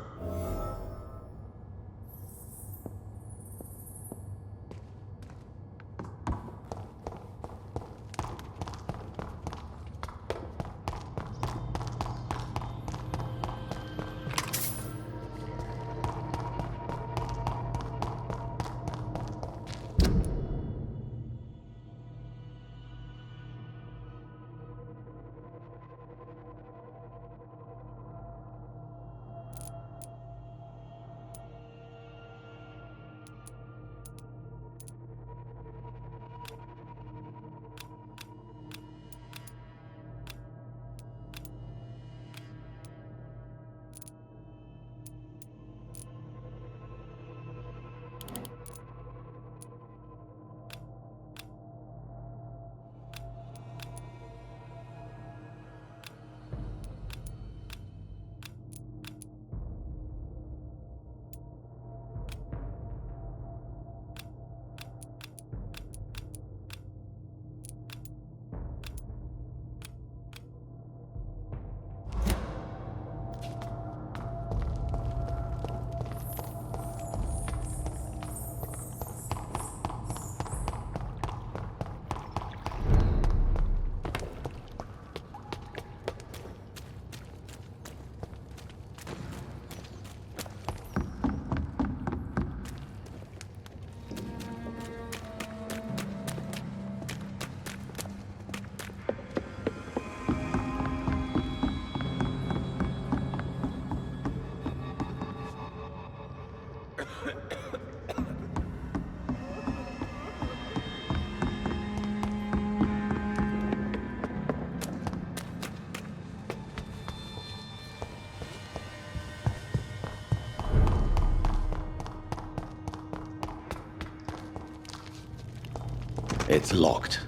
It's locked.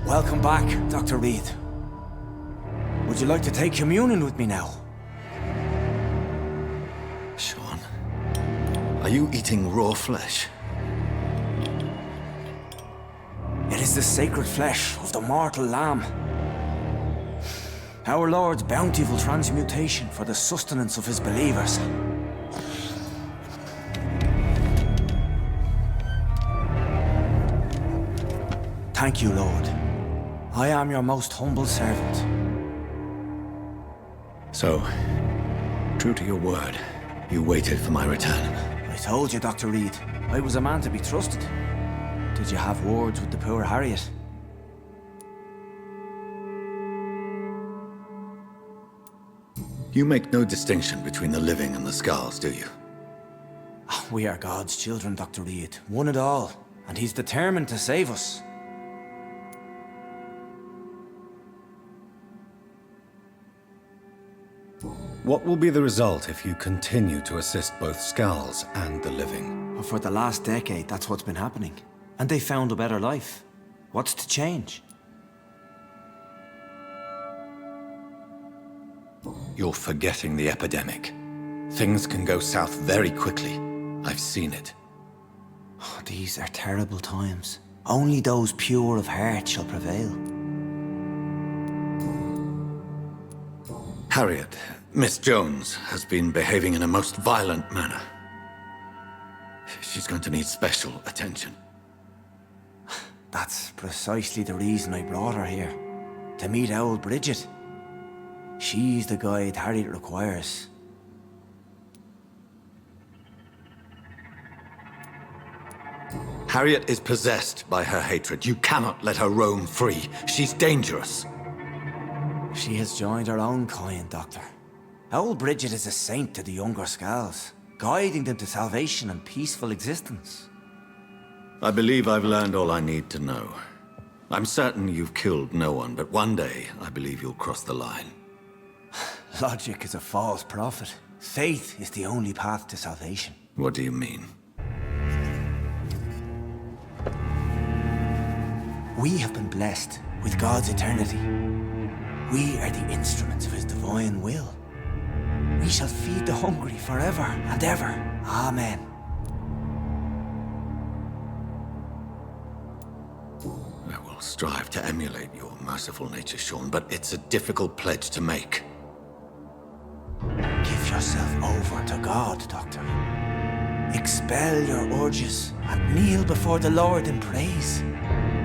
Welcome back, Dr. Reed. Would you like to take communion with me now? Sean, are you eating raw flesh? It is the sacred flesh of the mortal lamb. Our Lord's bountiful transmutation for the sustenance of his believers. Thank you, Lord. I am your most humble servant. So, true to your word, you waited for my return. I told you, Dr. Reed, I was a man to be trusted. Did you have words with the poor Harriet? You make no distinction between the living and the skals, do you? We are God's children, Dr. Reed. One and all. And he's determined to save us. What will be the result if you continue to assist both skals and the living? For the last decade, that's what's been happening. And they found a better life. What's to change? You're forgetting the epidemic. Things can go south very quickly. I've seen it. Oh, these are terrible times. Only those pure of heart shall prevail. Harriet, Miss Jones, has been behaving in a most violent manner. She's going to need special attention. That's precisely the reason I brought her here. To meet old Bridget. She's the guide Harriet requires. Harriet is possessed by her hatred. You cannot let her roam free. She's dangerous. She has joined her own kind, Doctor. Old Bridget is a saint to the younger skals, guiding them to salvation and peaceful existence. I believe I've learned all I need to know. I'm certain you've killed no one, but one day I believe you'll cross the line. Logic is a false prophet. Faith is the only path to salvation. What do you mean? We have been blessed with God's eternity. We are the instruments of his divine will. We shall feed the hungry forever and ever. Amen. I will strive to emulate your merciful nature, Sean, but it's a difficult pledge to make. Give yourself over to God, Doctor. Expel your urges and kneel before the Lord in praise.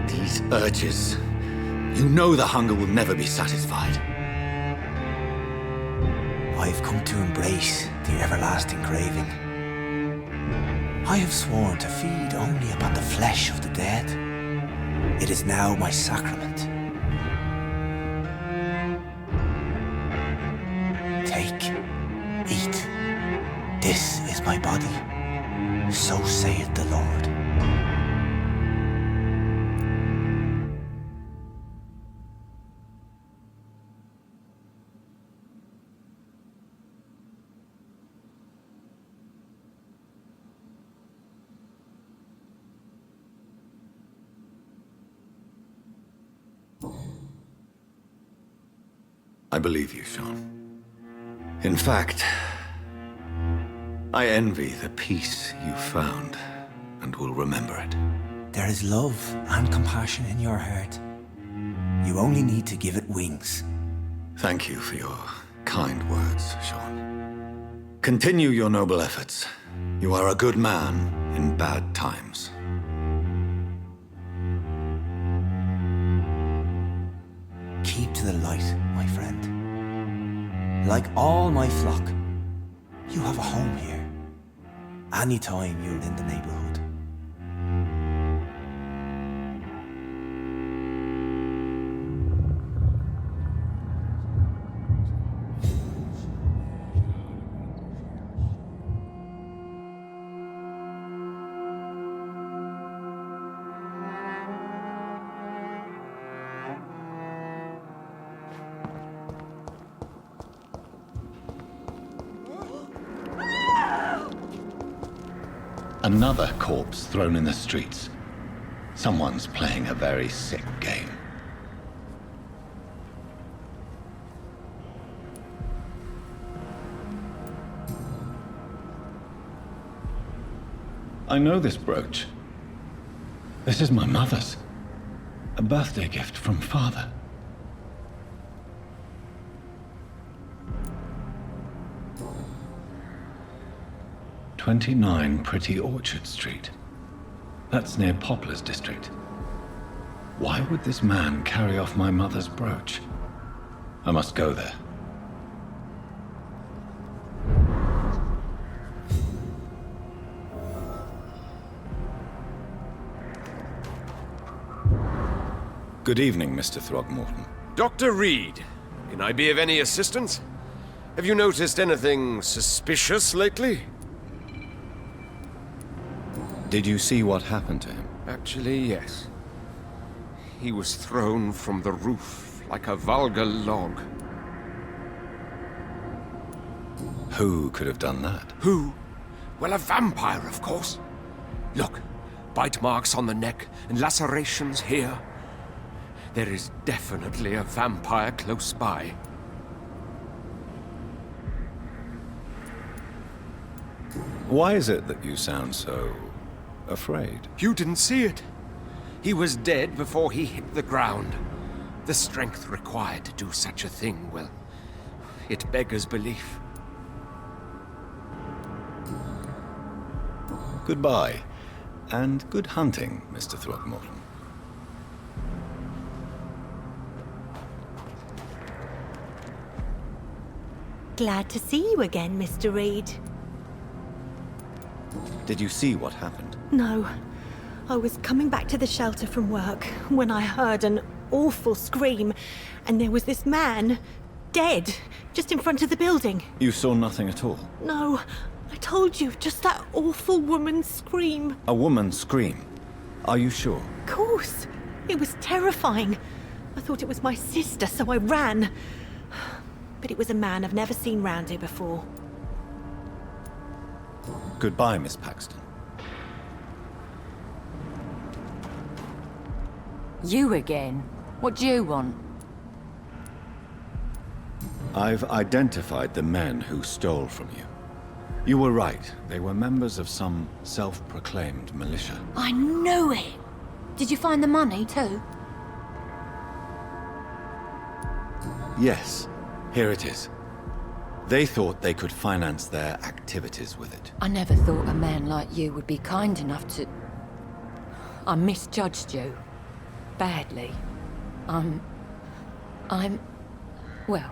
These urges. You know the hunger will never be satisfied. I've come to embrace the everlasting craving. I have sworn to feed only upon the flesh of the dead. It is now my sacrament. Take, eat. This is my body. So saith the Lord. I believe you, Sean. In fact, I envy the peace you found, and will remember it. There is love and compassion in your heart. You only need to give it wings. Thank you for your kind words, Sean. Continue your noble efforts. You are a good man in bad times. Keep to the light, my friend. Like all my flock, you have a home here. Anytime you're in the neighborhood. Another corpse thrown in the streets. Someone's playing a very sick game. I know this brooch. This is my mother's. A birthday gift from father. "29 Pretty Orchard Street. That's near Poplar's district. Why would this man carry off my mother's brooch? I must go there. Good evening, Mr. Throgmorton. Dr. Reed, can I be of any assistance? Have you noticed anything suspicious lately? Did you see what happened to him? Actually, yes. He was thrown from the roof like a vulgar log. Who could have done that? Who? Well, a vampire, of course. Look, bite marks on the neck and lacerations here. There is definitely a vampire close by. Why is it that you sound so afraid? You didn't see it. He was dead before he hit the ground. The strength required to do such a thing, well, it beggars belief. Goodbye, and good hunting, Mr. Throgmorton. Glad to see you again, Mr. Reed. Did you see what happened? No. I was coming back to the shelter from work when I heard an awful scream, and there was this man, dead, just in front of the building. You saw nothing at all? No, I told you, just that awful woman's scream. A woman scream? Are you sure? Of course. It was terrifying. I thought it was my sister, so I ran. But it was a man I've never seen round here before. Goodbye, Miss Paxton. You again? What do you want? I've identified the men who stole from you. You were right. They were members of some self-proclaimed militia. I knew it! Did you find the money too? Yes, here it is. They thought they could finance their activities with it. I never thought a man like you would be kind enough to... I misjudged you. Badly. Well,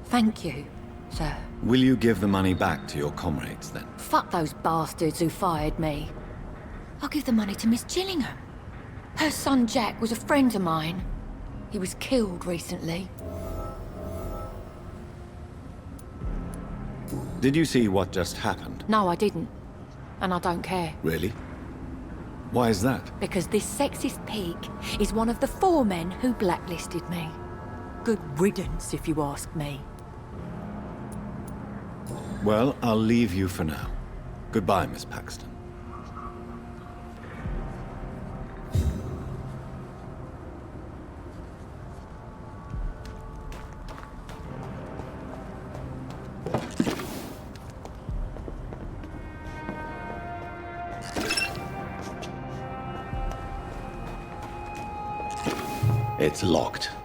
thank you, sir. Will you give the money back to your comrades, then? Fuck those bastards who fired me. I'll give the money to Miss Gillingham. Her son Jack was a friend of mine. He was killed recently. Did you see what just happened? No, I didn't. And I don't care. Really? Why is that? Because this sexist pig is one of the 4 men who blacklisted me. Good riddance, if you ask me. Well, I'll leave you for now. Goodbye, Miss Paxton. It's locked.